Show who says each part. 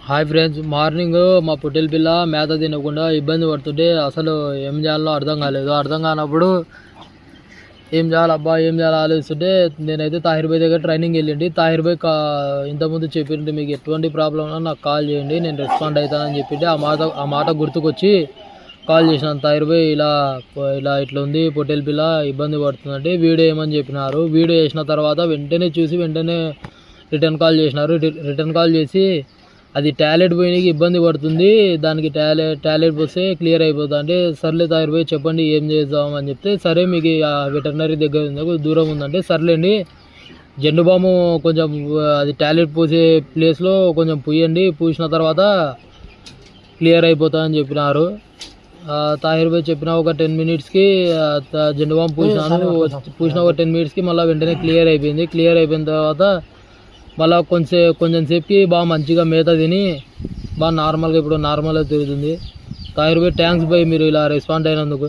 Speaker 1: Hi friends, morning మా పొట్టెల పిల్ల మేత తినకుండా ఇబ్బంది పడుతుంటే అసలు ఏం చేయాలో అర్థం కాలేదు. అర్థం కానప్పుడు ఏం చేయాలో ఆలోచిస్తుంటే నేనైతే తాహిర్ భాయ్ దగ్గర ట్రైనింగ్ వెళ్ళండి. తాహిర్ భాయ్ ఇంతకుముందు చెప్పింది, మీకు ఎటువంటి ప్రాబ్లం ఉన్నా నాకు కాల్ చేయండి, నేను రెస్పాండ్ అవుతానని చెప్పింటే ఆ మాట గుర్తుకొచ్చి కాల్ చేసినాను. తాహిర్ భాయ్ ఇట్లా ఉంది, పొట్టెల పిల్ల ఇబ్బంది పడుతుందంటే వీడియో ఏమని చెప్పినారు. వీడియో వేసిన తర్వాత వెంటనే చూసి వెంటనే రిటర్న్ కాల్ చేసినారు. రిటర్న్ కాల్ చేసి అది టాయిలెట్ పోయినకి ఇబ్బంది పడుతుంది, దానికి టాయిలెట్ పోస్తే క్లియర్ అయిపోతుంది అంటే, సర్లే తాహిర్ భాయ్ చెప్పండి ఏం చేద్దాం అని చెప్తే, సరే మీకు వెటర్నరీ దగ్గర ఉంది, దూరం ఉందంటే సర్లేండి జెండు బాము కొంచెం అది టాయిలెట్ పోసే ప్లేస్లో కొంచెం పూయండి, పూసిన తర్వాత క్లియర్ అయిపోతుందని చెప్పినారు. తాహిర్ భాయ్ చెప్పిన ఒక 10 minutesకి జెండు బాము పూసిన ఒక 10 minutesకి మళ్ళీ వెంటనే క్లియర్ అయిపోయింది. క్లియర్ అయిపోయిన తర్వాత మళ్ళీ కొంచెం సేపుకి బాగా మంచిగా మేత తిని బాగా నార్మల్గా ఇప్పుడు నార్మల్గా తిరుగుతుంది. తాహిర్ భాయ్ థ్యాంక్స్ భాయ్, మీరు ఇలా రెస్పాండ్ అయినందుకు.